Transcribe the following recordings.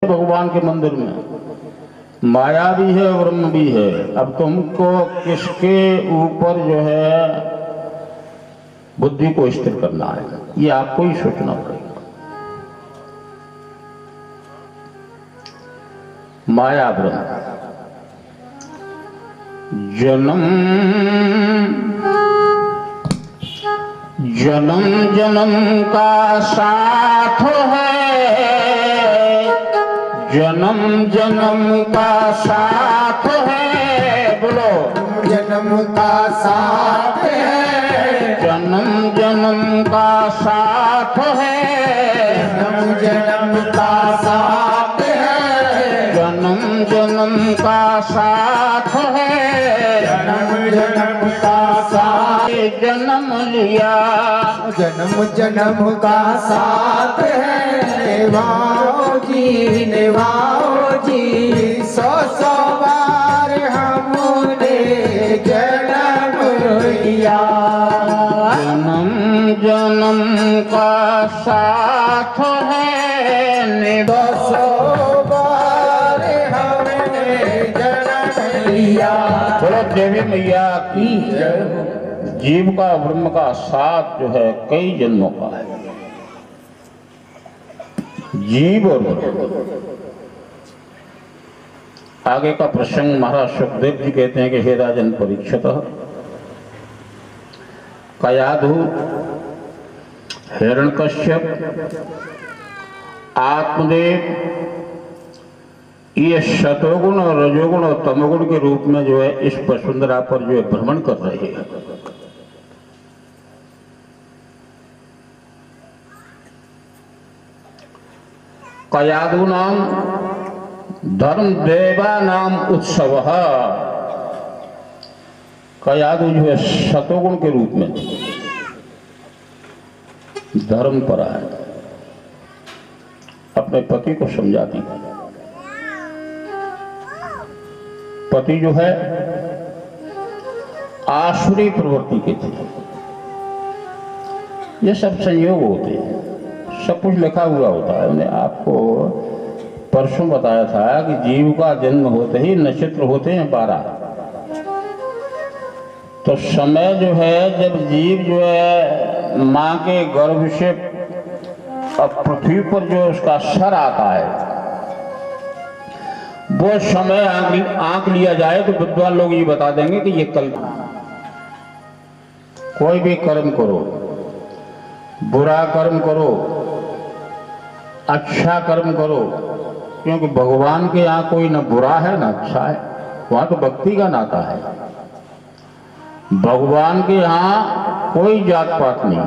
भगवान के मंदिर में माया भी है ब्रह्म भी है। अब तुमको किसके ऊपर जो है बुद्धि को स्थिर करना है, ये आपको ही सोचना पड़ेगा। माया ब्रह्म, जन्म जन्म जन्म का साथ है, जन्म जन्म का साथ है, बोलो जन्म का साथ है, जन्म जन्म का साथ है, जन्म जन्म का साथ है, जन्म जन्म का साथ है, जन्म जन्म का साथ जन्म लिया, जन्म जन्म का साथ है, निभाओ जी 100 बार हमने जन्म लिया। जन्म जन्म का साथ है, 100 बार हमने जन्म लिया। बोलो देवी मैया की जय। जीव का ब्रह्म का साथ जो है कई जन्मों का है, जीव और ब्रह्म। आगे का प्रसंग महाराज सुखदेव जी कहते हैं कि हे राजन परीक्षितः, कयाधु, हिरण्यकश्यप, आत्मदेव, ये सतोगुण और रजोगुण और तमोगुण के रूप में जो है इस वसुंधरा पर जो है भ्रमण कर रहे हैं। कयादु नाम धर्म देवा नाम उत्सव, कयादु जो है सतोगुण के रूप में धर्म पर है, अपने पति को समझाती है। पति जो है आसुरी प्रवृत्ति के थे। ये सब संयोग होते हैं, सब कुछ लिखा हुआ होता है। मैंने आपको परसों बताया था कि जीव का जन्म होते ही नक्षत्र होते हैं 12। तो समय जो है जब जीव जो है माँ के गर्भ से पृथ्वी पर जो उसका सर आता है, वो समय आंक लिया जाए तो विद्वान लोग ये बता देंगे कि ये कल। कोई भी कर्म करो, बुरा कर्म करो, अच्छा कर्म करो, क्योंकि भगवान के यहाँ कोई न बुरा है न अच्छा है, वहां तो भक्ति का नाता है। भगवान के यहाँ कोई जात पात नहीं है,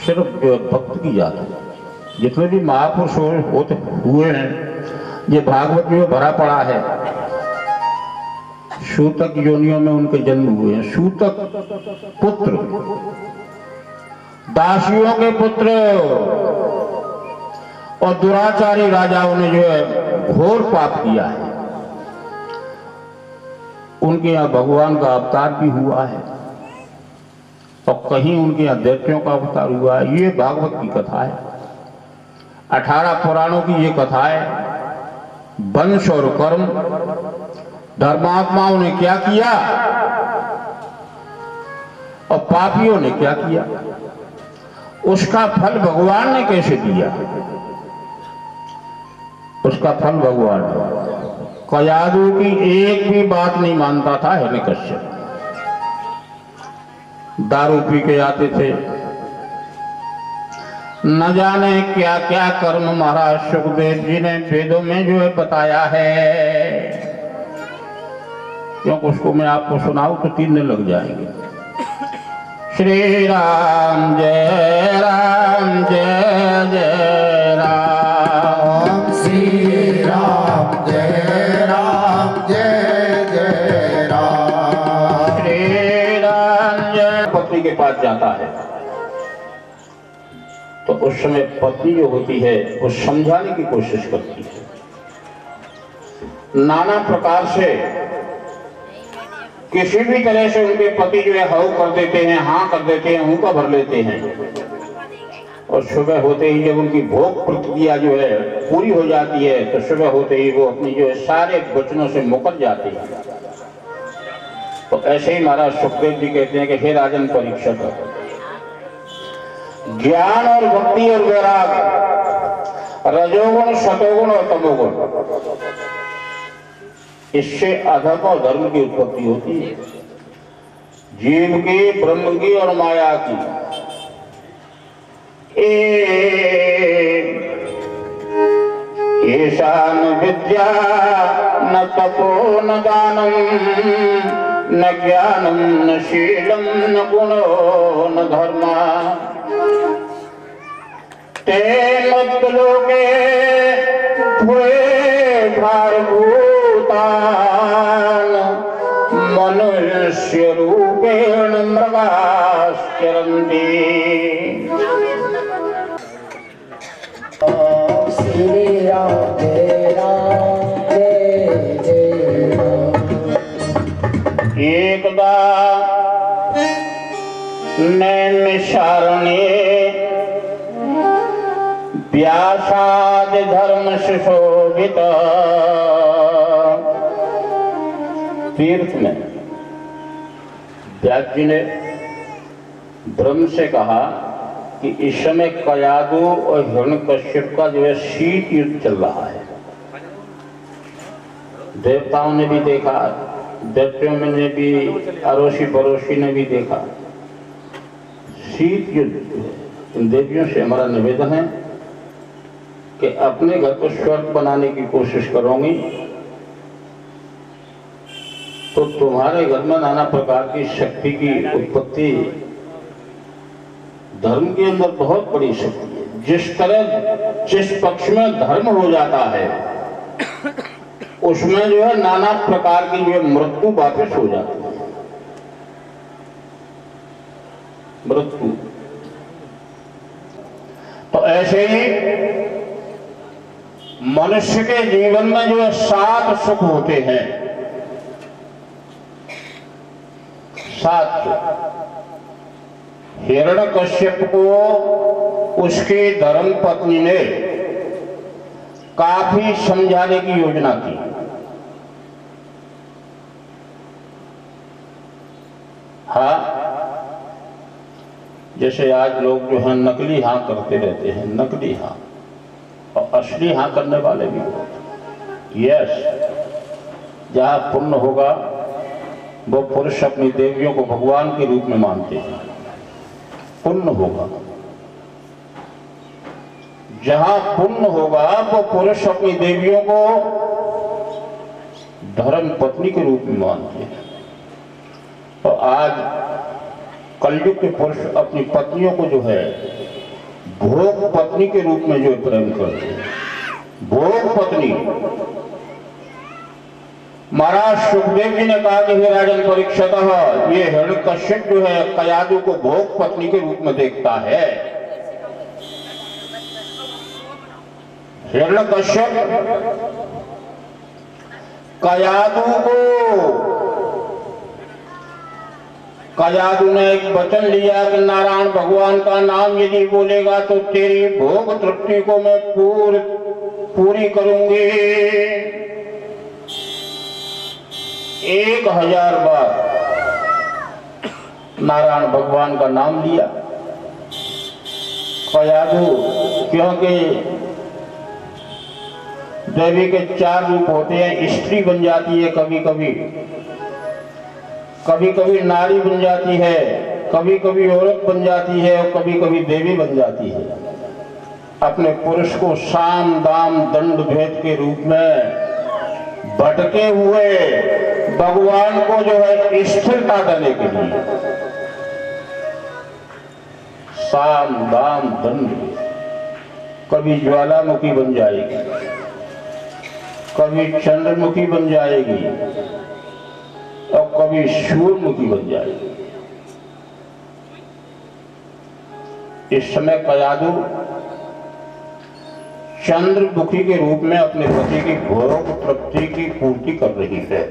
सिर्फ भक्त की जात है। जितने भी महापुरुष होते हुए हैं, ये भागवत में भरा पड़ा है। सूतक योनियों में उनके जन्म हुए हैं। सूतक पुत्र, दासियों के पुत्र और दुराचारी राजाओं ने जो है घोर पाप किया है, उनके यहाँ भगवान का अवतार भी हुआ है और कहीं उनके यहाँ दैत्यों का अवतार हुआ है। ये भागवत की कथा है। 18 पुराणों की ये कथा है। वंश और कर्म, धर्मात्माओं ने क्या किया और पापियों ने क्या किया, उसका फल भगवान ने कैसे दिया, उसका फल भगवान ने। कयादु की एक भी बात नहीं मानता था हिरण्यकश्यप। दारू पी के आते थे, न जाने क्या क्या कर्म महाराज सुखदेव जी ने वेदों में जो है बताया है, क्योंकि उसको मैं आपको सुनाऊं तो 3 दिन लग जाएंगे। श्री राम जय राम, जय जय राम, श्री राम जय राम, जय जय राम, श्री राम जय। पत्नी के पास जाता है तो उस समय पत्नी जो होती है वो समझाने की कोशिश करती है, नाना प्रकार से किसी भी तरह से उनके पति जो है हाउ कर देते हैं, हाँ कर देते हैं, हूं का भर लेते हैं और सुबह होते ही जब उनकी भोग प्रक्रिया जो है पूरी हो जाती है तो सुबह होते ही वो अपनी जो है सारे वचनों से मुकर जाते हैं। तो ऐसे ही महाराज सुखदेव जी कहते हैं कि हे राजन परीक्षित, ज्ञान और भक्ति और वैराग, रजोगुण, सतोगुण और तमोगुण, इससे अधर्म और धर्म की उत्पत्ति होती है। जीव की, ब्रह्म की और माया की। ईशान विद्या न तपो न दानम न ज्ञानम न शीलम न गुणो न धर्मा ते मद्लोके भुए भारभूतान मनुष्य रूपेण मृगाश्चरन्ति। श्री राम जय राम जय जय राम। एकदा नैमिषारण्ये व्यासादि धर्म सुशोभित तीर्थ में व्यास जी ने ब्रह्म से कहा कि इस समय कयादु और हिरण्यकश्यप का जो है शीत युद्ध चल रहा है। देवताओं ने भी देखा, दैत्यों ने भी, अड़ोसी पड़ोसी ने भी देखा शीत युद्ध। इन देवियों से हमारा निवेदन है कि अपने घर को स्वर्ग बनाने की कोशिश करोगी तो तुम्हारे घर में नाना प्रकार की शक्ति की उत्पत्ति, धर्म के अंदर बहुत बड़ी शक्ति है। जिस तरह जिस पक्ष में धर्म हो जाता है उसमें जो है नाना प्रकार की जो है मृत्यु वापस हो जाती है। मृत्यु तो ऐसे ही मनुष्य के जीवन में जो है 7 सुख होते हैं। 7 सुख। हिरण्यकश्यप को उसकी धर्म पत्नी ने काफी समझाने की योजना की। हाँ, जैसे आज लोग जो है नकली हाँ करते रहते हैं, नकली हाँ, और असली हाँ करने वाले भी होते। यस, जहां पुण्य होगा वो पुरुष अपनी देवियों को भगवान के रूप में मानते हैं, पुण्य होगा। जहां पुण्य होगा वो पुरुष अपनी देवियों को धर्म पत्नी के रूप में मानते हैं। तो आज कलयुग के पुरुष अपनी पत्नियों को जो है भोग पत्नी के रूप में जो प्रेम करते हैं। भोग पत्नी। महाराज सुखदेव जी ने कहा कि हे राजन परीक्षित, ये हिरण्यकश्यप जो है कयादु को भोग पत्नी के रूप में देखता है। हिरण्यकश्यप कयादु ने एक वचन लिया कि नारायण भगवान का नाम यदि बोलेगा तो तेरी भोग तृप्ति को मैं पूरी करूंगी। 1000 बार नारायण भगवान का नाम लिया कयादु, क्योंकि देवी के 4 रूप होते हैं। स्त्री बन जाती है कभी कभी, कभी कभी नारी बन जाती है, कभी कभी औरत बन जाती है और कभी कभी देवी बन जाती है। अपने पुरुष को साम दाम दंड भेद के रूप में भटके हुए भगवान को जो है स्थिरता देने के लिए साम दाम दंड, कभी ज्वालामुखी बन जाएगी, कभी चंद्रमुखी बन जाएगी और कभी सूर्यमुखी बन जाएगी। इस समय कयादु चंद्रमुखी के रूप में अपने पति की भोग तृप्ति की पूर्ति कर रही है।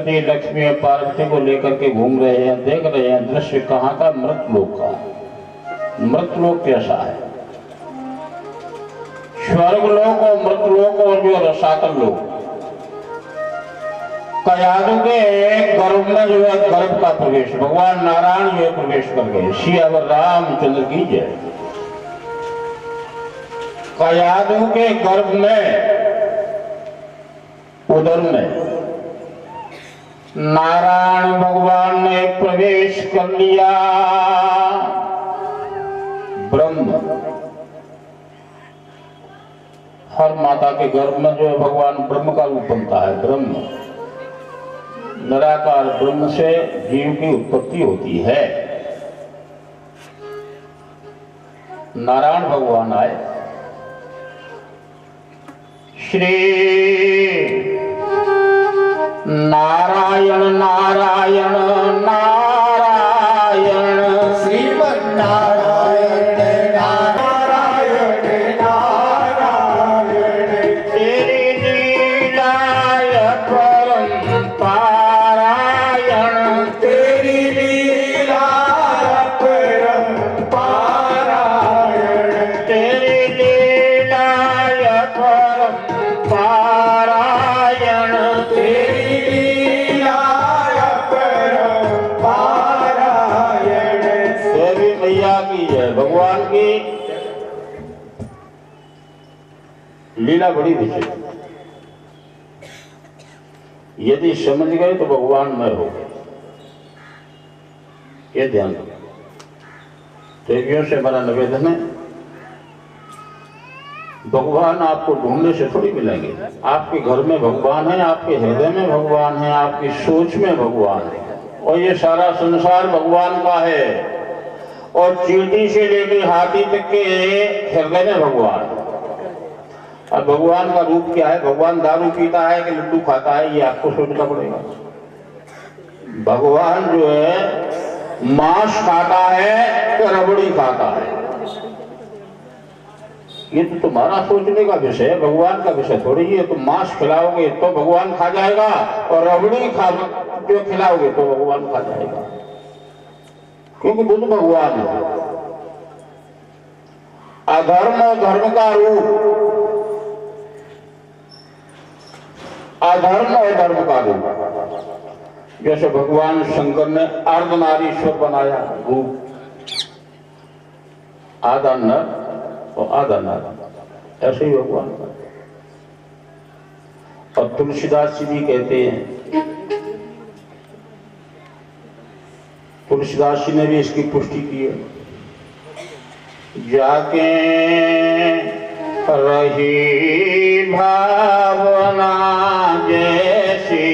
सती लक्ष्मी और पार्वती को लेकर के घूम रहे हैं, देख रहे हैं दृश्य कहाँ का, मृतलोक का। मृतलोक कैसा है? स्वर्गलोक और मृतलोक और जो रसातल लोक। कयादु के गर्भ में जो है गर्भ का प्रवेश भगवान नारायण जो है प्रवेश कर गए। श्री अवर रामचंद्र की जय। कयादु के गर्भ में उदर में नारायण भगवान ने प्रवेश कर लिया। ब्रह्म, हर माता के गर्भ में जो है भगवान ब्रह्म का रूप बनता है। ब्रह्म, निराकार ब्रह्म से जीव की उत्पत्ति होती है। नारायण भगवान आए। श्री नारायण नारायण नारायण श्रीमन नारायण नारायण नारायण तेरी लीलाय परम पारायण तेरी लीला परम पारायण तेरी लीलाय परम पारायण तेरी लीला परम पारायण देवी मैया की जय। भगवान की लीला बड़ी विशेष। यदि समझ गए तो भगवान में हो गए, ये ध्यान रखो। देवियों से हमारा निवेदन है, भगवान आपको ढूंढने से थोड़ी मिलेंगे। आपके घर में भगवान है, आपके हृदय में भगवान है, आपकी सोच में भगवान है। और ये सारा संसार भगवान का है। और चींटी से लेकर हाथी तक के हृदय में भगवान है। और भगवान का रूप क्या है? भगवान दारू पीता है कि लड्डू खाता है, ये आपको सोचना पड़ेगा। भगवान जो है मांस खाता है कि रबड़ी खाता है, ये तो तुम्हारा सोचने का विषय है, भगवान का विषय थोड़ी है। तुम मांस खिलाओगे तो भगवान खा जाएगा, और रबड़ी खा जो खिलाओगे तो भगवान खा जाएगा, क्योंकि बुद्ध भगवान है। अधर्म और धर्म का रूप, अधर्म और धर्म का रूप। जैसे भगवान शंकर ने अर्धनारीश्वर बनाया रूप, आधा नर और आधा नारी, ऐसे ही भगवान का। और तुलसीदास जी भी कहते हैं, तुलसीदास जी ने भी इसकी पुष्टि की है। जाके रही भावना जैसी,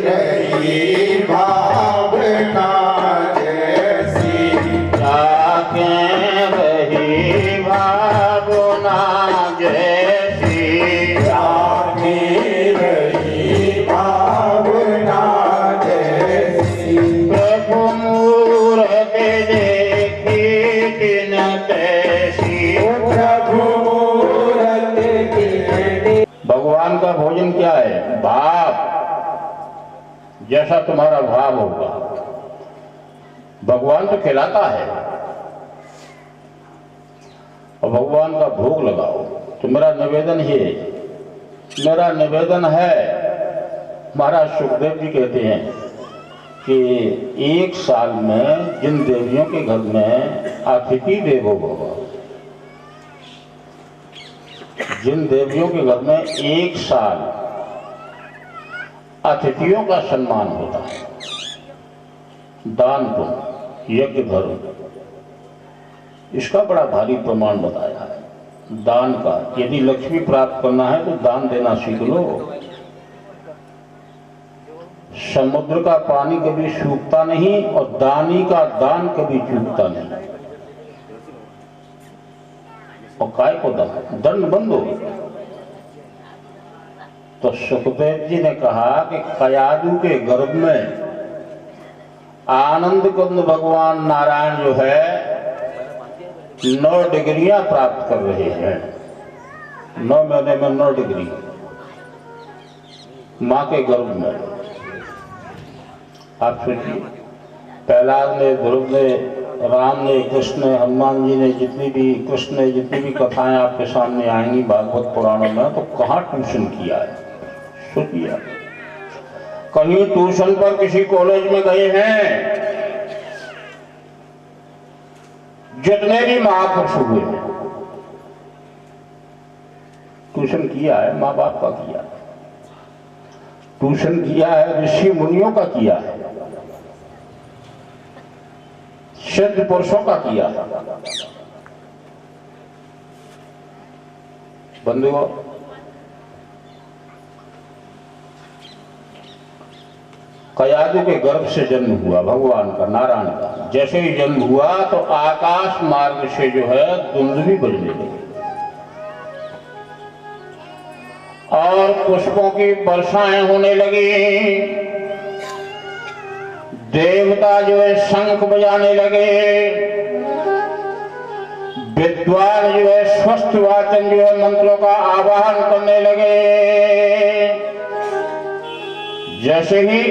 रही भावना जैसी, जाके रही भावना जैसी, जाके रही भावना जैसी, प्रभु मूरत देखी दिन तैसी। प्रभु मूरत की। भगवान का भोजन क्या है? भाव, जैसा तुम्हारा भाव होगा। भगवान तो खिलाता है, और भगवान का भोग लगाओ। तो मेरा निवेदन है, महाराज सुखदेव जी कहते हैं कि एक साल में जिन देवियों के घर में अतिथि देवो भव, जिन देवियों के घर में एक साल अतिथियों का सम्मान होता है, दान पुण्य यज्ञ धर्म, इसका बड़ा भारी प्रमाण बताया है दान का। यदि लक्ष्मी प्राप्त करना है तो दान देना सीख लो। समुद्र का पानी कभी सूखता नहीं, और दानी का दान कभी चूकता नहीं। और काय को दंड बंद हो। तो सुखदेव जी ने कहा कि कयादु के गर्भ में आनंद कुंद भगवान नारायण जो है 9 डिग्रियां प्राप्त कर रहे हैं। 9 महीने में 9 डिग्री, माँ के गर्भ में। आप सोचिए, प्रहलाद ने, ध्रुव ने, राम ने, कृष्ण ने, हनुमान जी ने, जितनी भी कृष्ण ने जितनी भी कथाएं आपके सामने आएंगी भागवत पुराणों में, तो कहाँ ट्यूशन किया है? सोचिए, कहीं ट्यूशन पर किसी कॉलेज में गए हैं? जितने भी महापुरुष हुए हैं ट्यूशन किया है, माँ बाप का किया है, ट्यूशन किया है, ऋषि मुनियों का किया है, सिद्ध पुरुषों का किया है। बंधुओं, कयादु के गर्भ से जन्म हुआ भगवान का, नारायण का। जैसे ही जन्म हुआ तो आकाश मार्ग से जो है दुंदुभी बजने लगी और पुष्पों की वर्षाएं होने लगी। देवता जो है शंख बजाने लगे, विद्वान जो है स्वस्थ वाचन जो है मंत्रों का आवाहन करने लगे। जैसे ही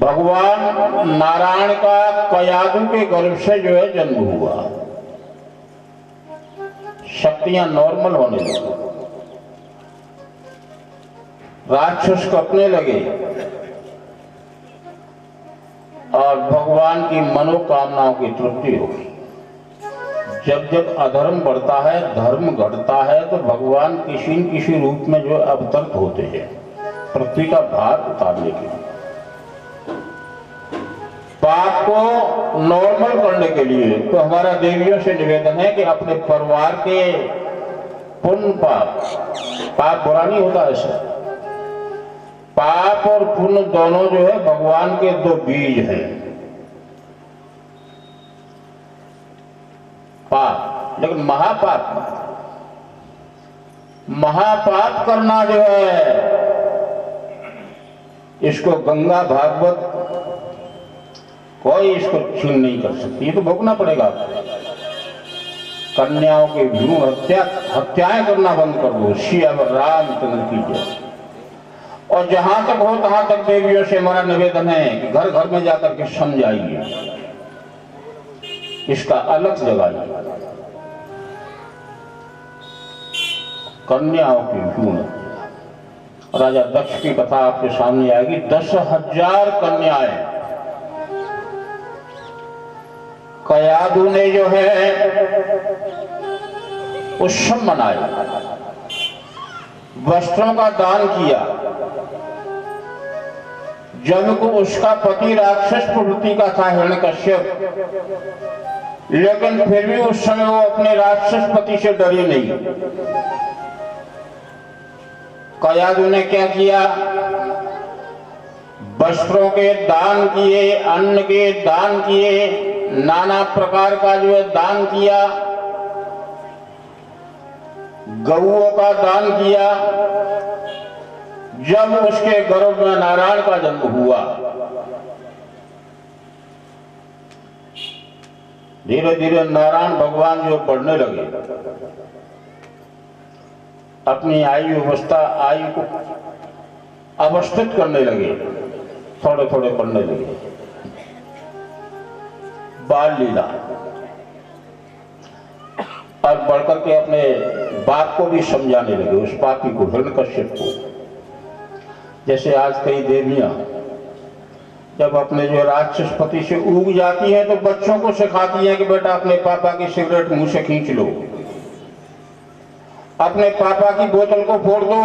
भगवान नारायण का कयादु के गर्भ से जो है जन्म हुआ, शक्तियां नॉर्मल होने लगी, राक्षस कपने लगे और भगवान की मनोकामनाओं की तृप्ति होगी। जब जब अधर्म बढ़ता है, धर्म घटता है, तो भगवान किसी न किसी रूप में जो अवतरित होते हैं पृथ्वी का भार उतारने के लिए, पाप को नॉर्मल करने के लिए। तो हमारा देवियों से निवेदन है कि अपने परिवार के पुण्य पाप, पाप बुरा नहीं होता ऐसा, पाप और पुण्य दोनों जो है भगवान के दो बीज हैं। पाप, लेकिन महापाप करना जो है, इसको गंगा भागवत कोई इसको छीन नहीं कर सकती, ये तो भोगना पड़ेगा आपको। कन्याओं के भ्रूण हत्याएं करना बंद कर दो, श्रीराम रामचंद्र की जय। और जहां तक हो तहां तक देवियों से हमारा निवेदन है कि घर घर में जाकर के समझाइए, इसका अलग जगाइए। कन्याओं की भ्रूण, राजा दक्ष की कथा आपके सामने आएगी। 10,000 कन्याएं कयादु ने जो है उत्सव मनाए, वस्त्रों का दान किया। जब को उसका पति राक्षस प्रवृत्ति का था हिरण्यकश्यप, लेकिन फिर भी उस समय वो अपने राक्षस पति से डरी नहीं। कयादु ने क्या किया? वस्त्रों के दान किए, अन्न के दान किए, नाना प्रकार का जो है दान किया, गौओं का दान किया। जब उसके गर्भ में नारायण का जन्म हुआ, धीरे धीरे नारायण भगवान जो बढ़ने लगे, अपनी आयु को अवस्थित करने लगे, थोड़े थोड़े बढ़ने लगे। बाल लीला, और बढ़कर के अपने बाप को भी समझाने लगे, उस पापी को, हिरण्यकश्यप को। जैसे आज कई देवियां जब अपने जो राक्षस पति से ऊब जाती हैं तो बच्चों को सिखाती हैं कि बेटा अपने पापा की सिगरेट मुंह से खींच लो, अपने पापा की बोतल को फोड़ दो।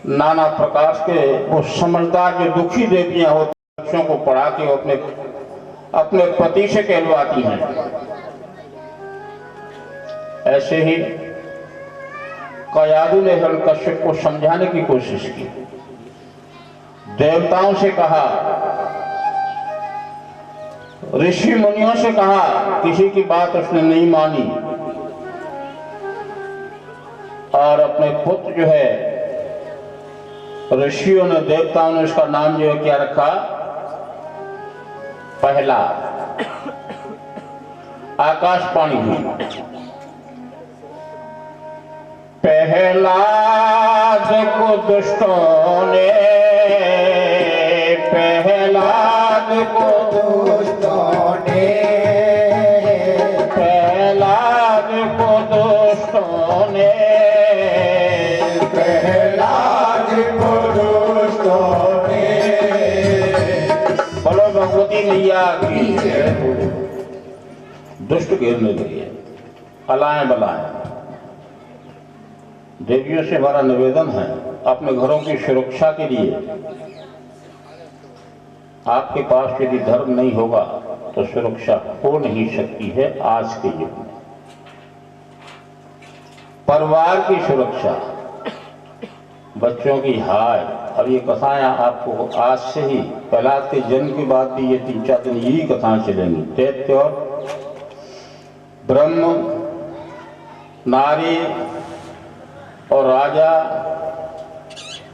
नाना प्रकार के वो समझदार जो दुखी देवियां होती बच्चों को पढ़ा के अपने पति से कहलवाती हैं। ऐसे ही कयादु ने हिरण्यकश्यप को समझाने की कोशिश की, देवताओं से कहा, ऋषि मुनियों से कहा, किसी की बात उसने नहीं मानी और अपने पुत्र जो है ऋषियों ने, देवताओं ने उसका नाम जो है क्या रखा? पहला आकाशवाणी हुई। प्रहलाद को दुष्टों ने, प्रहलाद को दुष्टों ने, प्रहलाद को दुष्टों ने, प्रहलाद को दुष्टों ने। बोलो भगवती मैया की जय। दुष्ट घेरने लगे, अलाएं बलाएं। देवियों से हमारा निवेदन है, अपने घरों की सुरक्षा के लिए आपके पास यदि धर्म नहीं होगा तो सुरक्षा हो नहीं सकती है। आज के युग में परिवार की सुरक्षा, बच्चों की हाय, और ये कथाएं आपको आज से ही, प्रहलाद के जन्म के बाद भी ये 3-4 दिन यही कथाएं चलेंगी। दैत्य और ब्रह्म, नारी और राजा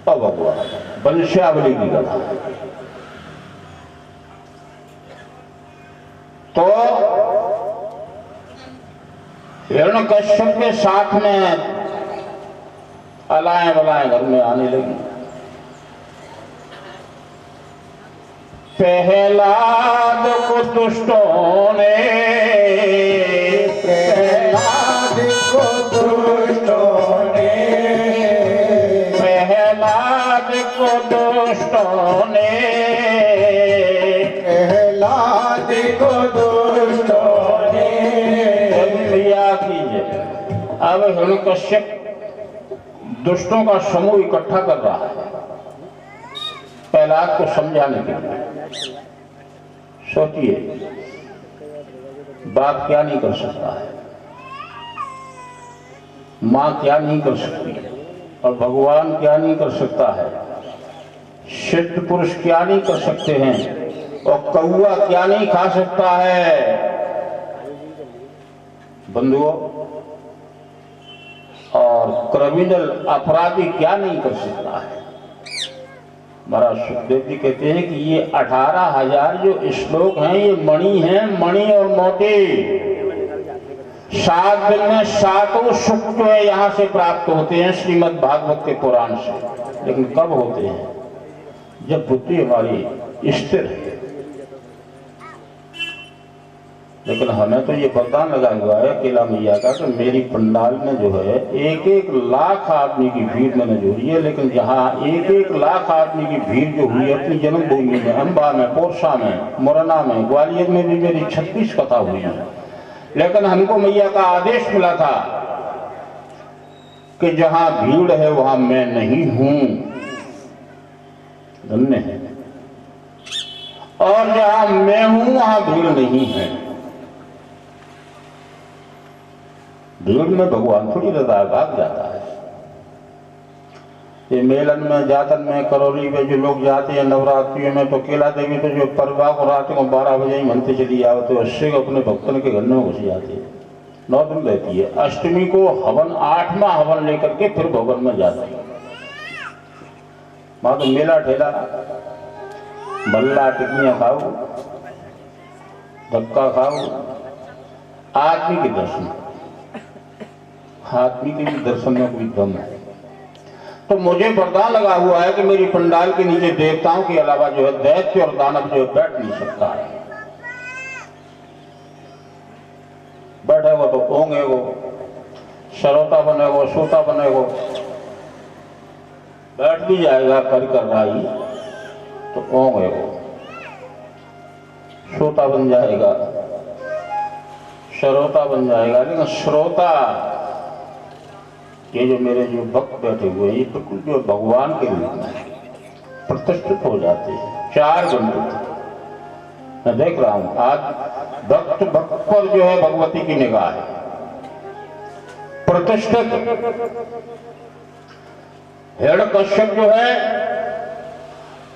और भगवान, वंशावली की कथा। तो हिरण्यकश्यप के साथ में अलाएं बलाएं घर में आने लगी। प्रहलाद को दुष्टों ने, प्रहलाद को दुष्टों ने, प्रहलाद को दुष्टों ने, प्रहलाद को दुष्टों ने। भैया कीजिए। अब हिरण्यकश्यप दुष्टों का समूह इकट्ठा कर रहा है प्रहलाद को समझाने के लिए। सोचिए, बाप क्या नहीं कर सकता है, माँ क्या नहीं कर सकती, और भगवान क्या नहीं कर सकता है, सिद्ध पुरुष क्या नहीं कर सकते हैं, और कौआ क्या नहीं खा सकता है। बंधुओं, और क्रिमिनल अपराधी क्या नहीं कर सकता है। महाराज सुखदेव जी कहते हैं कि ये 18,000 जो श्लोक हैं ये मणि हैं, मणि और मोती। 7 दिन में 7 सुख जो है यहाँ से प्राप्त होते हैं श्रीमद् भागवत के पुराण से। लेकिन कब होते हैं? जब बुद्धि हमारी स्थिर है। लेकिन हमें तो ये वरदान लगा हुआ है केला मैया का कि मेरी पंडाल में जो है 1-1 लाख आदमी की भीड़ मैंने जोड़ी है। लेकिन जहाँ 1-1 लाख आदमी की भीड़ जो हुई अपनी जन्मभूमि में, अम्बा में, पोरसा में, मुरैना में, ग्वालियर में भी मेरी 36 कथा हुई है। लेकिन हमको मैया का आदेश मिला था कि जहाँ भीड़ है वहां मैं नहीं हूं, धन्य है, और जहां मैं हूं वहां भीड़ नहीं है। भीड़ में भगवान थोड़ी रहता है, भाग जाता है। ये मेलन में, जातन में, करौली में जो लोग जाते हैं नवरात्रियों में, तो केला देवी तो जो परवा को रात को 12 बजे ही मनते चली जाओ तो उससे अपने भक्तन के घर में घुस जाती है। 9 दिन रहती है। अष्टमी को हवन, 8वां हवन लेकर के फिर भवन में जाती है। वहां तो मेला ठेला, बल्ला, टिकनियां खाओ, धक्का खाओ, आदमी के दर्शन, आदमी के भी दर्शन में कोई दम है। तो मुझे वरदान लगा हुआ है कि मेरी पंडाल के नीचे देवताओं के अलावा जो है दैत्य और दानव जो है बैठ नहीं सकता है। बैठेगा तो ओंगेगो, श्रोता बनेगो, श्रोता बनेगो, बैठ भी जाएगा कर रहा ही तो ओंगेगो, श्रोता बन जाएगा, श्रोता बन जाएगा। लेकिन श्रोता, ये जो मेरे जो भक्त बैठे हुए हैं ये बिल्कुल जो भगवान के रूप में प्रतिष्ठित हो जाते हैं। 4 घंटे मैं देख रहा हूं आज भक्त पर जो है भगवती की निगाह है, प्रतिष्ठित। हिरण्यकश्यप जो है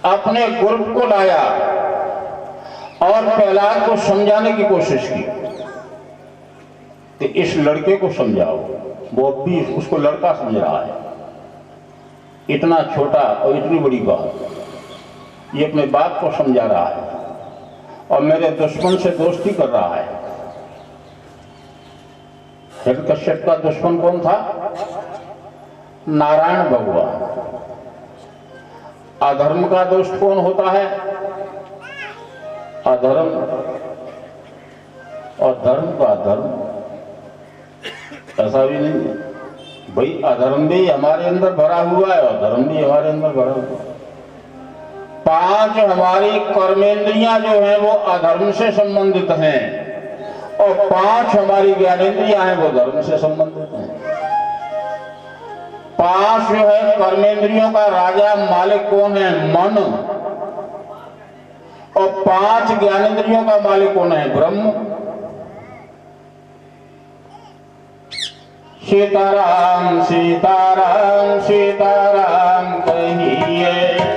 अपने ग्रुप को लाया और प्रहलाद को समझाने की कोशिश की कि इस लड़के को समझाओ। वो भी उसको लड़का समझ रहा है, इतना छोटा और इतनी बड़ी बात, ये अपने बाप को समझा रहा है और मेरे दुश्मन से दोस्ती कर रहा है। हिरण्यकश्यप का दुश्मन कौन था? नारायण भगवान। अधर्म का दुष्ट कौन होता है? अधर्म और धर्म का धर्म, ऐसा भी नहीं है भाई। अधर्म भी हमारे अंदर भरा हुआ है और धर्म भी हमारे अंदर भरा हुआ है। 5 हमारी कर्मेंद्रियां जो हैं वो अधर्म से संबंधित हैं और 5 हमारी ज्ञानेंद्रियां हैं वो धर्म से संबंधित हैं। 5 जो है कर्मेंद्रियों का राजा मालिक कौन है? मन। और 5 ज्ञानेंद्रियों का मालिक कौन है? ब्रह्म। सीताराम सीताराम सीताराम कहिए,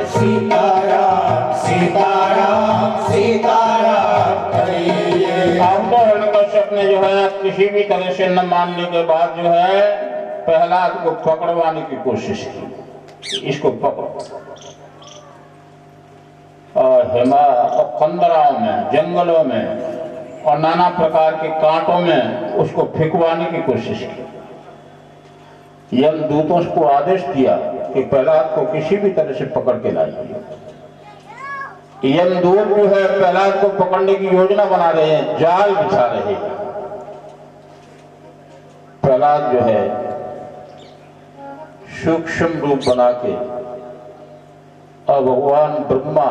सीताराम सीताराम सीताराम कहिए। अब तो हिरण्यकश्यप ने जो है किसी भी तरह से न मानने के बाद जो है प्रहलाद को पकड़वाने की कोशिश की, इसको पकड़ो। और हिमा और कंदराओं में, जंगलों में और नाना प्रकार के कांटों में उसको फेंकवाने की कोशिश की। यमदूतों को आदेश दिया कि प्रहलाद को किसी भी तरह से पकड़ के लाइए। यमदूत जो है प्रहलाद को पकड़ने की योजना बना रहे हैं, जाल बिछा रहे हैं। प्रहलाद जो है सूक्ष्म रूप बना के और भगवान ब्रह्मा,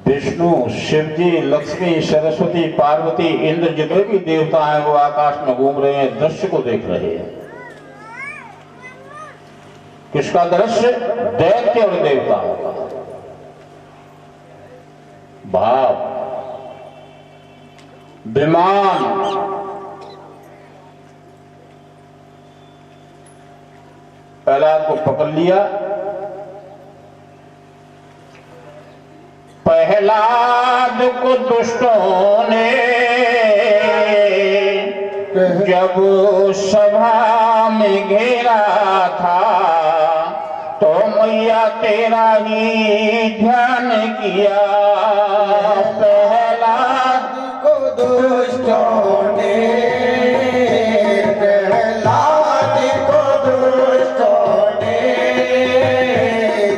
विष्णु, शिवजी, लक्ष्मी, सरस्वती, पार्वती, इंद्र, जितने भी देवता हैं वो आकाश में घूम रहे हैं, दृश्य को देख रहे हैं। किसका दृश्य? दैत्य और देवताओं का। भाव, विमान, प्रहलाद को पकड़ लिया। प्रहलाद को दुष्टों ने जब सभा में घेरा था तो मैया तेरा ही ध्यान किया। प्रहलाद को दुष्टों ने, प्रहलाद को दुष्टों ने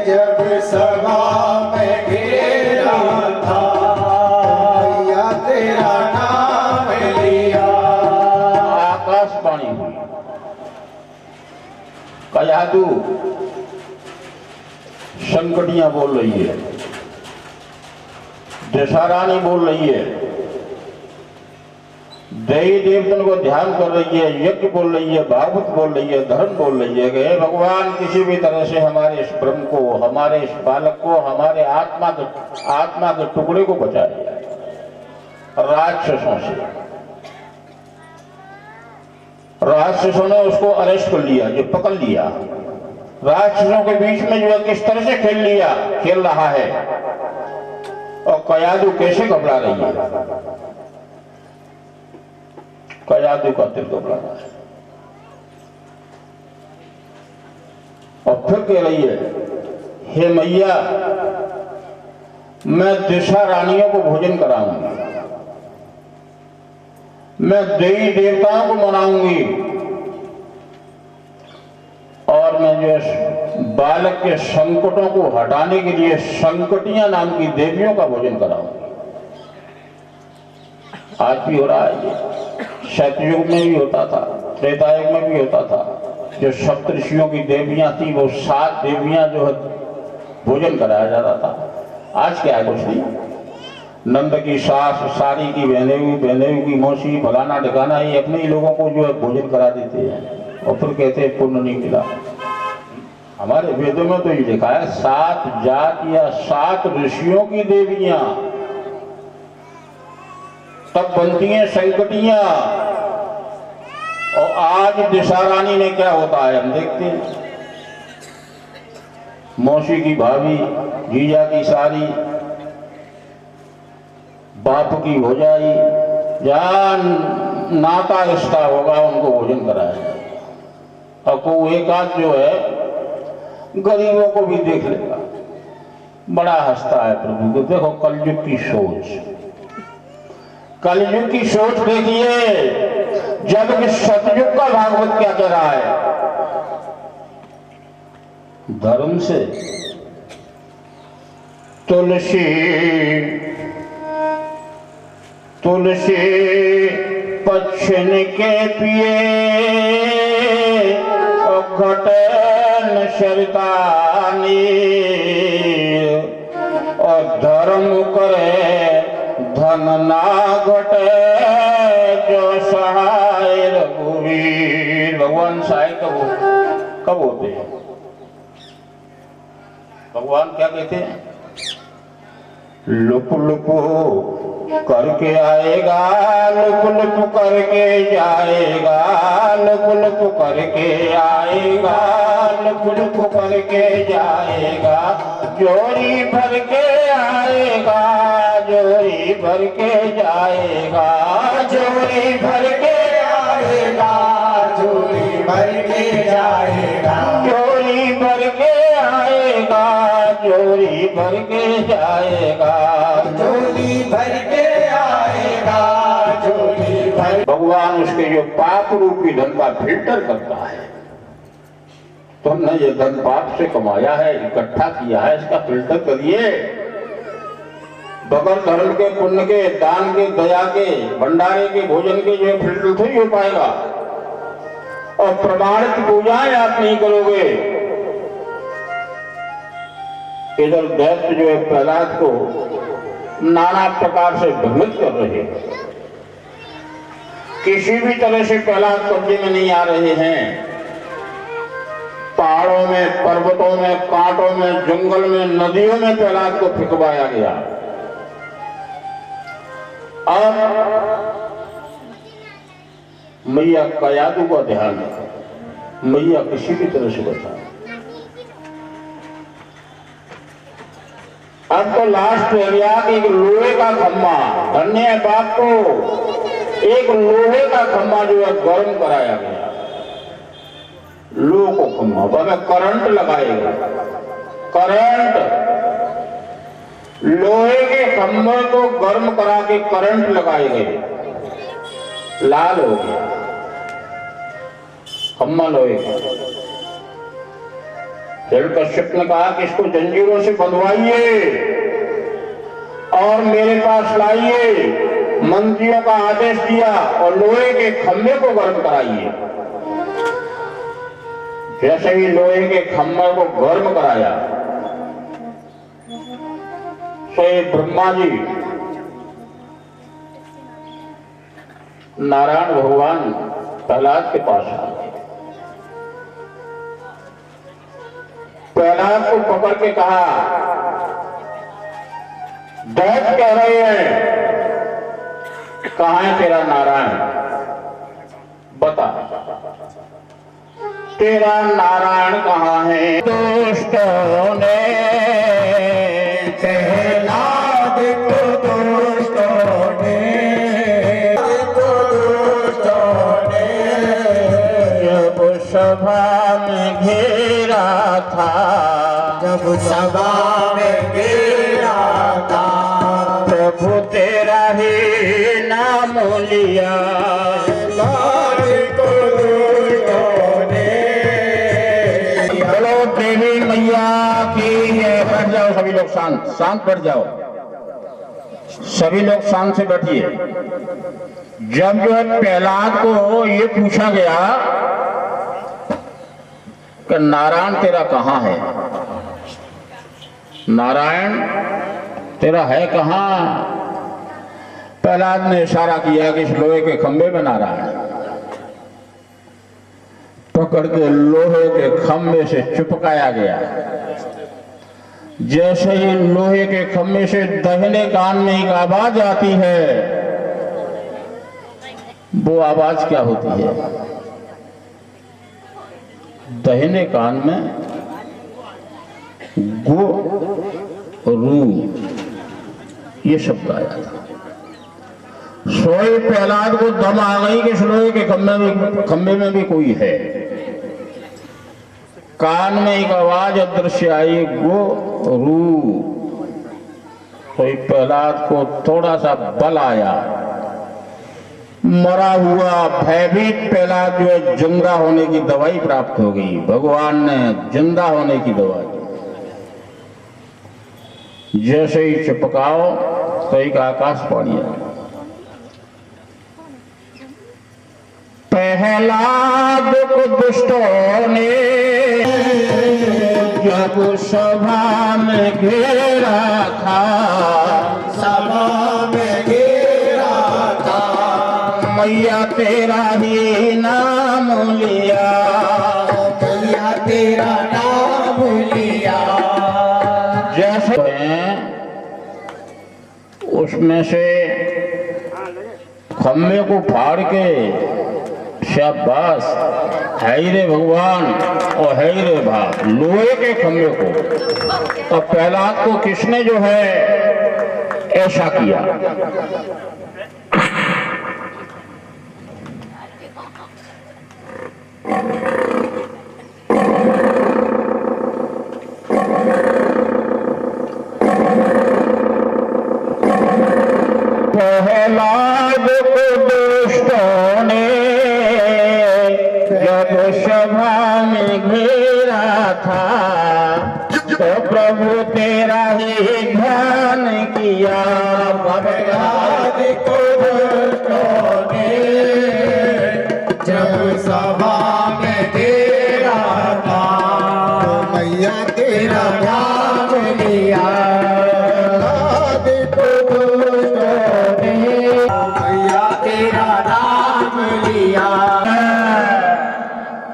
जब सभा में घेरा था, मैया तेरा नाम लिया। आकाशवाणी हुई, कयादू संकटियां बोल रही है, दशारानी बोल रही है, देवी देवतन को ध्यान कर रही है, यज्ञ बोल रही है, भागवत बोल रही है, धर्म बोल रही है कि हे भगवान किसी भी तरह से हमारे इस ब्रह्म को, हमारे इस बालक को, हमारे आत्मा के टुकड़े को बचाइए राक्षसों से। राक्षसों ने उसको अरेस्ट कर लिया, जो पकड़ लिया। राक्षसों के बीच में जो है किस तरह से खेल रहा है और कयादू कैसे घबरा रही है। कयादू का दिल घबरा रहा है और फिर कह रही है, हे मैया मैं दिशा रानियों को भोजन कराऊंगी, मैं देवी देवताओं को मनाऊंगी और मैं जो बालक के संकटों को हटाने के लिए संकटियां नाम की देवियों का भोजन कराऊंगी। आज भी हो रहा है ये, सतयुग में भी होता था, त्रेतायुग में भी होता था। जो सप्तऋषियों की देवियां थी वो 7 देवियां जो है भोजन कराया जाता था। आज क्या है? कुछ नहीं। नंद की सास, सारी की बहनेवी की मौसी, फलाना ढिकाना, ये अपने ही लोगों को जो है भोजन करा देते हैं और फिर कहते हैं पुण्य नहीं मिला। हमारे वेदों में तो ये लिखा है 7 जात या 7 ऋषियों की देवियां, तब बनती हैं संकटियां। और आज दिशा रानी में क्या होता है हम देखते हैं। मौसी की भाभी, जीजा की सारी, बाप की हो जाई, जहां नाता रिश्ता होगा उनको भोजन कराया। और को एक आध जो है गरीबों को भी देख लेगा, बड़ा हंसता है प्रभु को। देखो कलयुग की सोच, कलयुग की सोच देखिए। जबकि सतयुग का भागवत क्या कह रहा है? धर्म से तुलसी तुलसी पक्षिन के पिए घटन शरितानी और धर्म करे धन ना घटे जो सहाय रघुवीर। भगवान सहाय कब होते हैं? भगवान क्या कहते हैं? लुप लुप करके आएगा, लुप लुप करके जाएगा, लुप लुप करके आएगा, लुप लुप करके जाएगा, जोड़ी भर के आएगा, जोड़ी भर के जाएगा, जोड़ी भर के आएगा, जोड़ी भर के जाएगा, जोड़ी भर के आएगा, जोड़ी भर के जाएगा, जोड़ी भर के आएगा, जोड़ी भर। भगवान उसके जो पाप रूपी धन का फिल्टर करता है। तुमने ये धन पाप से कमाया है, इकट्ठा किया है, इसका फिल्टर करिए। बगैर धर्म के, पुण्य के, दान के, दया के, भंडारे के, भोजन के जो फिल्टर थोड़ी हो पाएगा। और प्रमाणित पूजाएं आप नहीं करोगे। इधर दैत्य जो है प्रहलाद को नाना प्रकार से भ्रमित कर रहे हैं, किसी भी तरह से प्रहलाद कब्जे में नहीं आ रहे हैं। पहाड़ों में, पर्वतों में, कांटों में, जंगल में, नदियों में प्रहलाद को फेंकवाया गया। अब मैया का यादू का ध्यान है, मैया किसी भी तरह से बचा। अब तो लास्ट रह गया कि एक लोहे का खम्मा, धन्य है बाप को, एक लोहे का खम्मा जो है गर्म कराया गया। लोहे को खम्मा, हमें करंट लगाएगा, करंट, लोहे के खम्भे को गर्म करा के करंट लगाए गए, लाल हो गया खम्मा लोहे का। हिरण्यकश्यप ने कहा कि इसको जंजीरों से बंधवाइए और मेरे पास लाइए। मंत्रियों का आदेश दिया और लोहे के खंभे को गर्म कराइए। जैसे ही लोहे के खंभे को गर्म कराया, स्वयं ब्रह्मा जी, नारायण भगवान प्रहलाद के पास आ गए। प्रहलाद को पकड़ के कहा, दैत्य कह रहे हैं, कहां है तेरा नारायण, बता तेरा नारायण कहां है। दोस्तों ने प्रहलाद को दोस्तों ने, दोस्तों ने जब सभा में घेरा था, जब सभा में घेरा था, प्रभु तेरा ही नाम लिया। को दोस्तों ने। चलो देवी मैया की जय। बैठ जाओ सभी लोग, शांत शांत बैठ जाओ, सभी लोग शांत से बैठिए। जब जो है प्रहलाद को ये पूछा गया कि नारायण तेरा कहां है, नारायण तेरा है कहां, प्रहलाद ने इशारा किया कि इस लोहे के खंभे में नारायण। पकड़ के लोहे के खंभे से चिपकाया गया। जैसे ही लोहे के खंभे से दाहिने कान में एक आवाज आती है, वो आवाज क्या होती है? दाहिने कान में गो रू ये शब्द आया था। सोए प्रहलाद को दम आ गई कि लोहे के खंभे में भी कोई है। कान में एक आवाज अदृश्य आई, गो रू। तो प्रहलाद को थोड़ा सा बल आया, मरा हुआ भयभीत प्रहलाद जो है जिंदा होने की दवाई प्राप्त हो गई। भगवान ने जिंदा होने की दवाई जैसे ही चिपकाओ तो एक आकाशवाणी है। प्रहलाद को दुष्टों ने जब सभा में घेरा था, सभा में घेरा था, मैया तेरा ही नाम लिया, मैया तेरा नाम लिया। जैसे उसमें से खम्भे को फाड़ के शाबाश है रे भगवान और है रे भाग लोहे के खम्भे को। और प्रहलाद को किसने जो है ऐसा किया। प्रहलाद को दुष्टों ने जब सभा में घेरा था, तो प्रभु तेरा ही ध्यान किया। प्रहलाद को दुष्टों ने जब सभा में घेरा था, मैया तेरा नाम लिया। प्रहलाद को दुष्टों ने मैया तेरा नाम लिया।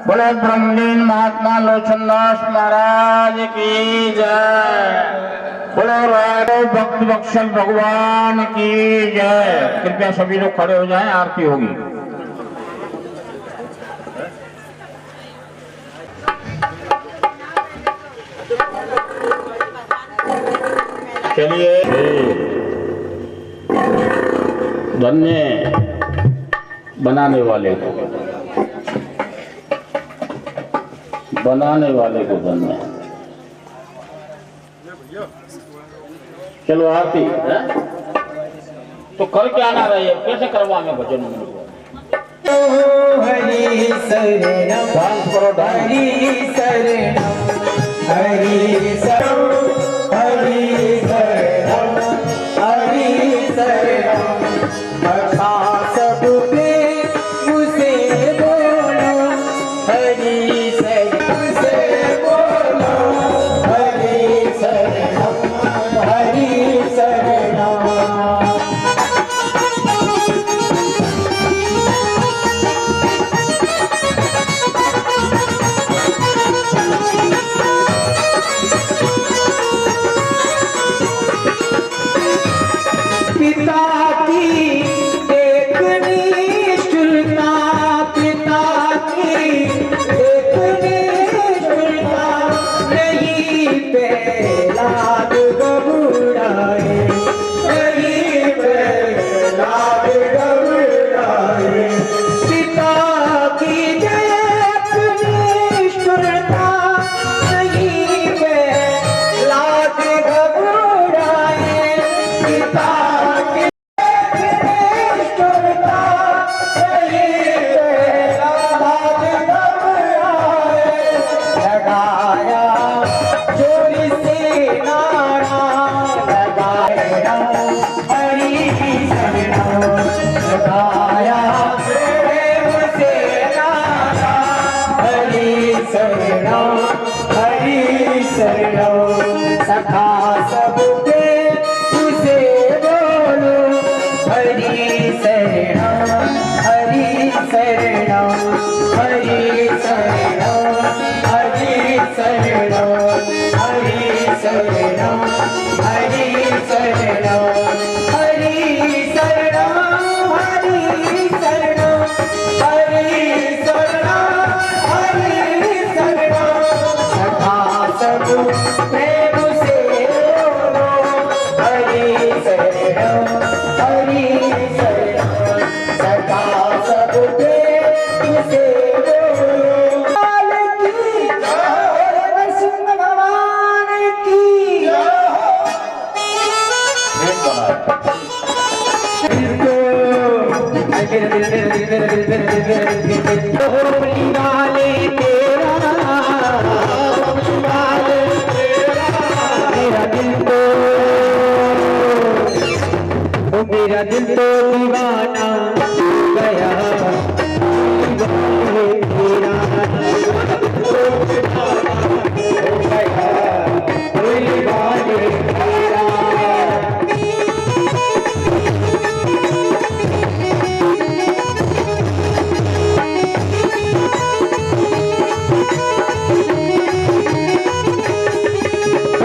बोले ब्रह्मलीन महात्मा लोचनदास महाराज की जय। बोले राघव भक्त बख्शल भगवान की जय। कृपया सभी लोग खड़े हो जाएं, आरती होगी। चलिए धन्य बनाने वाले को, बनाने वाले को धन्य। चलो आरती है तो करके आना रही, कैसे करवाएंगे भजन में? हरि शरणम डांस करो, डांस। हरि शरणम हरि शरणम हरि शरणम हरि शरणम। कथा सब पे मुझसे बोलो हरि शरणम से बोलो हरि शरणम हरि शरणम। पिता की एक निष्ठुरता, पिता की एक निष्ठुरता, नहीं प्रहलाद घबराए, नहीं प्रहलाद घबराए। पिता की एक निष्ठुरता, नहीं प्रहलाद घबराए। पिता सखा सब पे उसे बोलो हरि शरणम हरि शरणम हरि शरणम हरि शरणम हरि शरणम हरि शरणम हरि शरणम हरि शरणम हरि शरणम हरि शरणम। सखा सब प्रेम से बोलो हरि शरणम हरि शरणम। सखा सब प्रेम से बोलो लाल की जय, नरसिंह भगवान की जय। मेरा दिल तो दीवाना गया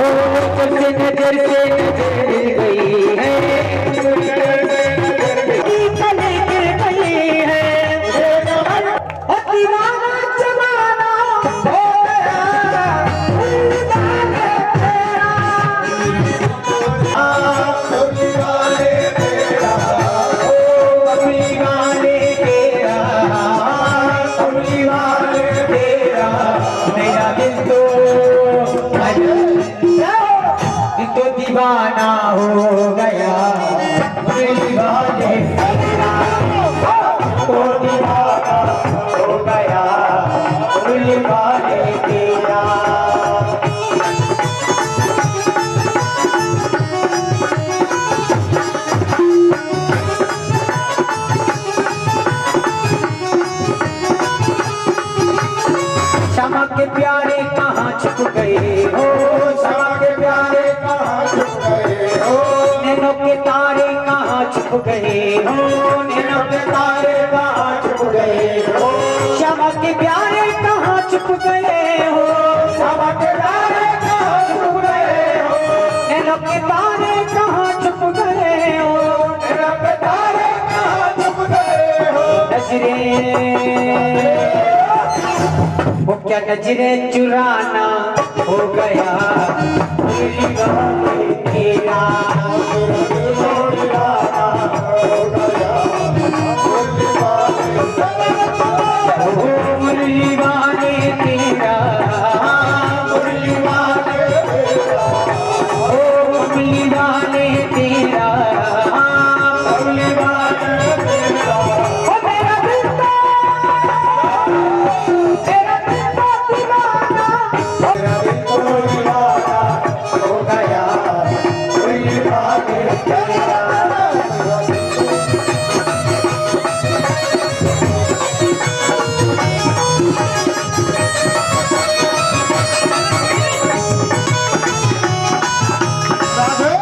नजर से नजर गई है दीवाना हो गया दीवाने तेरा तो दीवाना हो गया दीवाने तेरा श्यामा के प्यारे कहाँ छुप गए हो श्यामा के प्यारे कहाँ छुप गए हो नैनों के तारे कहाँ छुप गए हो नैनों के तारे कहाँ छुप गए हो श्यामा के प्यारे कहाँ छुप गए हो श्यामा के प्यारे कहाँ छुप गए हो नैनों के तारे कहाँ छुप गए हो नैनों के तारे कहाँ छुप गए हो नजरें वो क्या नजरें चुराना हो गया दीवाने तेरा दीवाना हो गया मुरलीवाने तेरा मुरलीवाने तेरा ओ मुरलीवाने तेरा मुरलीवाने तेरा ओ मेरा दिल पागल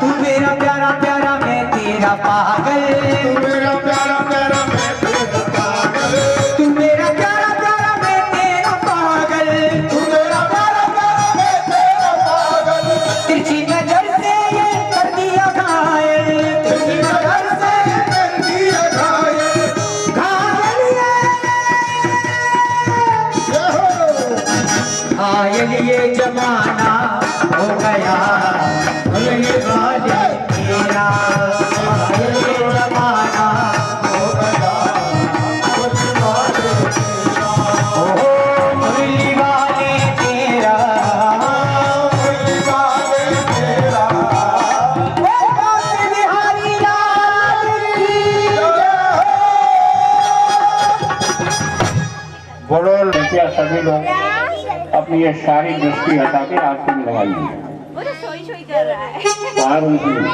तू मेरा प्यारा प्यारा मैं तेरा पागल तू मेरा प्यारा प्यारा मैं तेरा पागल तू मेरा प्यारा प्यारा मैं तेरा पागल तिरछी नजर से ये कर दिया घायल तिरछी नजर से ये कर दिया घायल घायल ये जमाना हो गया ये वाले तेरा बड़ो लड़कियां सभी लोग अपनी ये सारी दृष्टि हटा के आरती में लगाइए। वो तो सोई कर रहा है।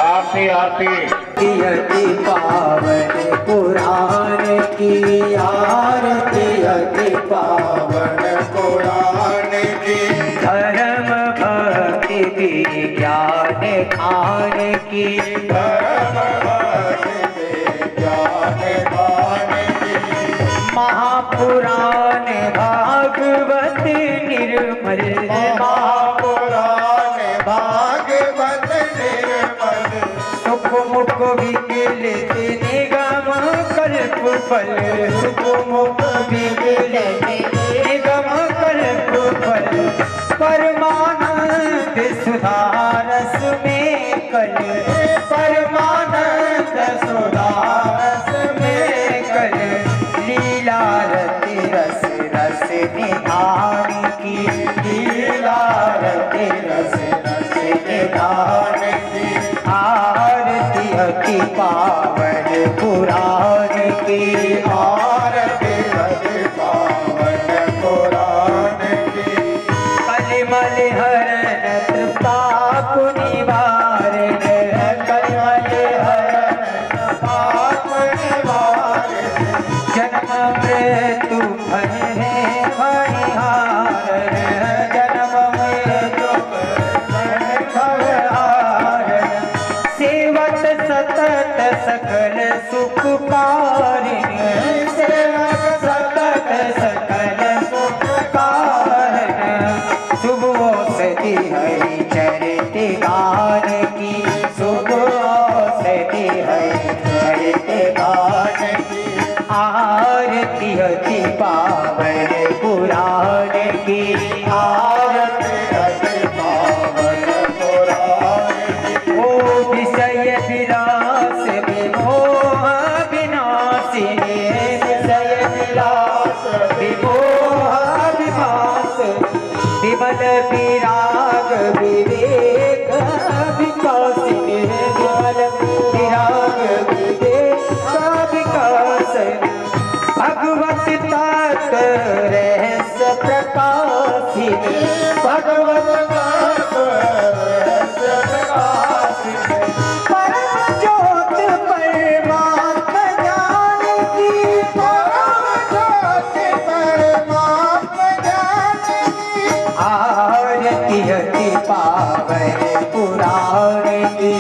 आरती आरती अति पावन पुराण की आरती अति पावन पुराण की धर्म भक्ति विज्ञान खान की धर्म भक्ति विज्ञान खान की महापुराण भागवत निर्मल महापुराण भागवत निर्मल सुख मुख विकलित निगम कल्प फल सुख मुख विकलित निगम कल्प फल परमानंद सुधारस में कल परमानंद सुधारस में कल लीला रति रस रस निधान की लीला रति रस रस निधान की पावन पुराण की आरती अति पावन पुराण की कलिमल हरण पाप निवारण कलिमल हरण पाप निवारण जन्म मृत्यु भय है भयहारण जन्म मृत्यु भयहारण सेवत सतत सकल सुख कारण सेवत सतत सकल सुख कारण शुभ औषधि हरि चरित गान की शुभ औषधि हरि चरित गान की आरती अति पावन पुराण की आरती अति पावन पुराण की ओ विषय विलास विमोह विनाशिनी विषय विलास विमोह विनाश विमल विराग विवेक विकासिनी विमल विराग विवेक विकास भगवत तत्व रहस्य प्रकाशिनी भगवत तत्व रहस्य प्रकाशिनी परम ज्योत परमात्मा ज्ञान की परम ज्योति परमात्मा ज्ञान की आरती अति पावन पुराण की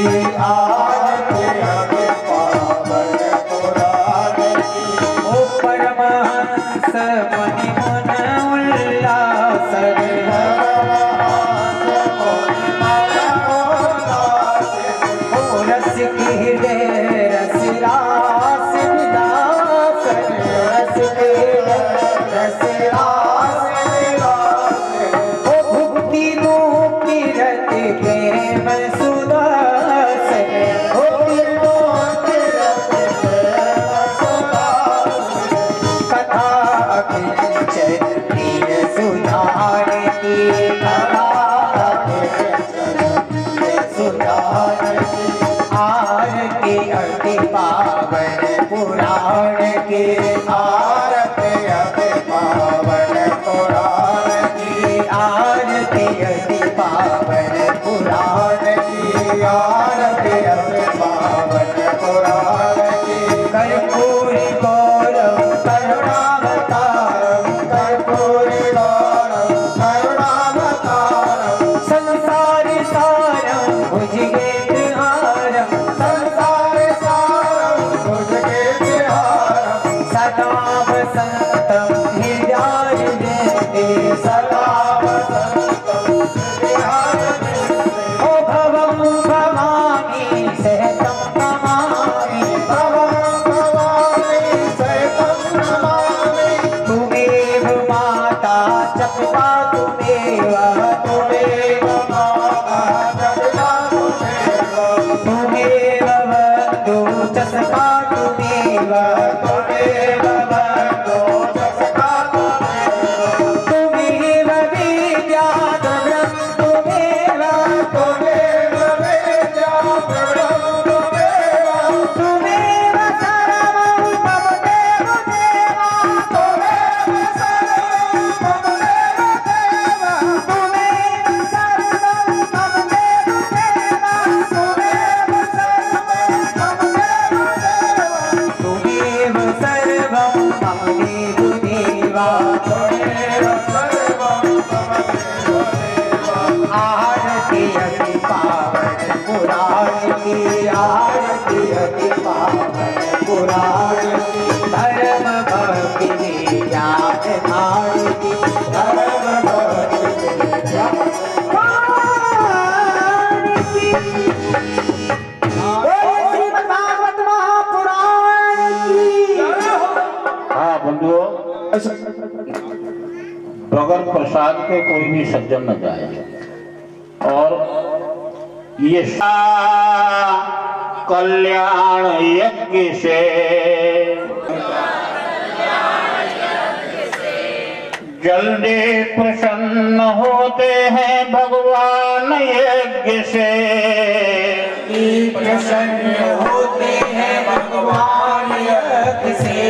आरती अति पावन पुराण की ओ परमहंस मुनि मुन उल्लास ओ रस की हृदय रस रास विलास रस की हृदय रस रास ओ भुक्ति मुक्ति रत प्रेम सुदास भुक्ति मुक्ति रत प्रेम सुदास कथा अकिंचन प्रिय सुधार की कथा अकिंचन प्रिय सुधार की आरती अति पावन पुराण की आरती अति पावन पुराण की आरती अति पावन पुराण की आरती अति पावन पुराण की कर्पूरी गौरव करुणावतारम कर्पूरी गौरम करुणावतारम संसारी सारम भुजगेन्द्रहारम संसार सारम भुजगेन्द्रहारम सदा वसंतम हृदयारविन्दे सदा वसंतम हृदयारविन्दे ओ भवं भवामि सहतं नमामि भवं भवामि सहितं नमामि तुमेव माता च पिता तुमेव त्वमेव माता जगता त्वमेव तुमेव बन्धु च सखा तुमेव त्वमेव बन्धो च सखा त्वमेव तुमेव विद्या द्रव्यं तुमेव त्वमेव वेद्या प्रभवं त्वमेव तुमेव सर्वं मम देव देवा त्वमेव सर्वं मम देव देव तुमेव सर्वं मम देव देवा त्वमेव सर्वं मम देव देव तुमेव सर्वं मम देव देवा त्वमेव सर्वं मम देव देव आरती अति पावन पुराण की आरती अति पावन पुराण की धर्म भक्ति ज्ञान ध्यान की धर्म भक्ति विद्या पुराण की श्रीमद् भागवत महापुराण की हाँ बंधुओं, बगैर प्रसाद के कोई भी सज्जन न जाए। और ये कल्याण यज्ञ से जल्दी प्रसन्न होते हैं भगवान यज्ञ से। जल्दी प्रसन्न होते हैं भगवान यज्ञ से।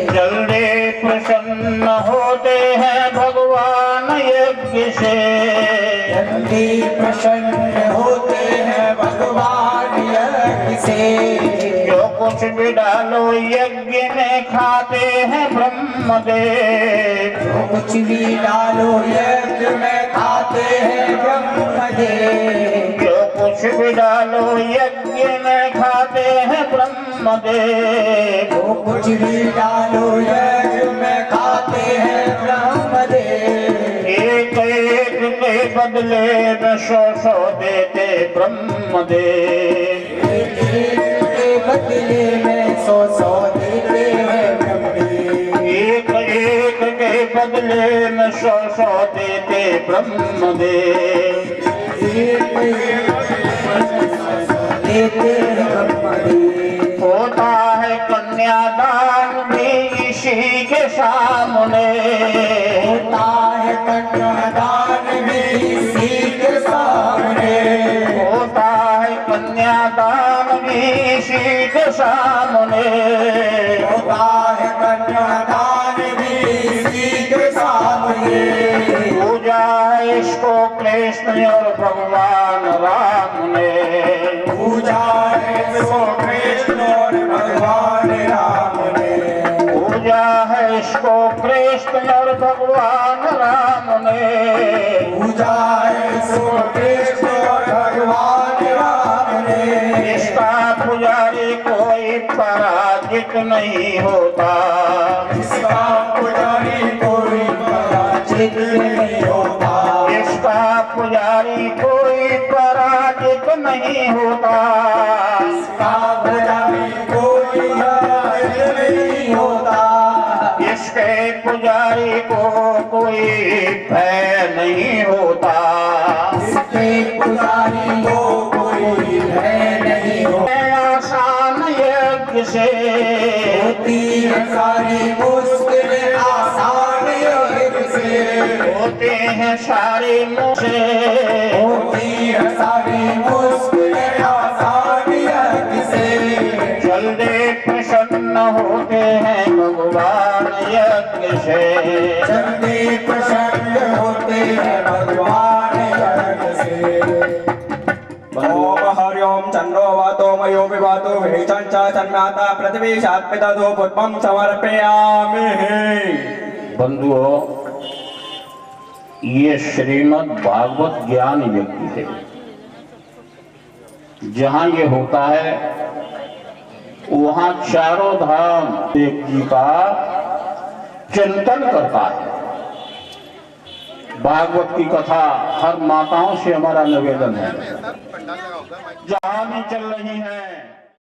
जल्दी प्रसन्न होते हैं भगवान यज्ञ से। जल्दी प्रसन्न होते हैं भगवान यज्ञ से। जो कुछ भी डालो यज्ञ में खाते हैं ब्रह्मदेव। जो कुछ भी डालो यज्ञ में खाते हैं ब्रह्मदेव। जो कुछ भी डालो यज्ञ में खाते हैं ब्रह्मदेव। जो कुछ भी डालो यज्ञ में खाते हैं ब्रह्मदेव। एक एक के बदले में 100 देते ब्रह्मदेव। एक एक के बदले में 100 देते हैं ब्रह्मदेव। एक एक के बदले में 100 देते ब्रह्मदेव। एक एक देते हैं ब्रह्मदेव। होता है कन्यादान भी इसी के सामने। होता है कन्यादान भी इसी के सामने। होता है कन्यादान भी इसी के सामने। होता है कन्यादान भी इसी के सामने। पूजा है इसको कृष्ण और भगवान राम ने। पूजा है इसको कृष्ण और भगवान राम ने। पूजा है इसको कृष्ण और भगवान राम ने। पूजा है इसको कृष्ण और भगवान राम ने। इसका पुजारी कोई पराजित नहीं होता। इसका पुजारी कोई पराजित नहीं होता। इसका पुजारी कोई पराजित नहीं होता। इसका पुजारी कोई पराजित नहीं होता। इसके पुजारी को कोई भय नहीं होता। इसके पुजारी को कोई भय नहीं होता। आसान यज्ञ से होती है सारी मुश्किलें आसान यज्ञ से। होते हैं सारी मुश्किलें। होती है सारी मुश्किलें आसान यज्ञ से। जल्दी प्रसन्न होते हैं भगवान यज्ञ से। जल्दी प्रसन्न होते हैं भगवान यज्ञ से। ओम हरि ओम चंद्रो वातो मयो विवातो विहितं च तन्माता पृथ्वी सात्पिततो पुष्पं समर्पयामि। बंधुओं, ये श्रीमद् भागवत ज्ञान यज्ञ है। जहाँ ये होता है वहाँ चारों धाम देव जी का चिंतन करता है। भागवत की कथा हर माताओं से हमारा निवेदन है, जहाँ भी चल रही है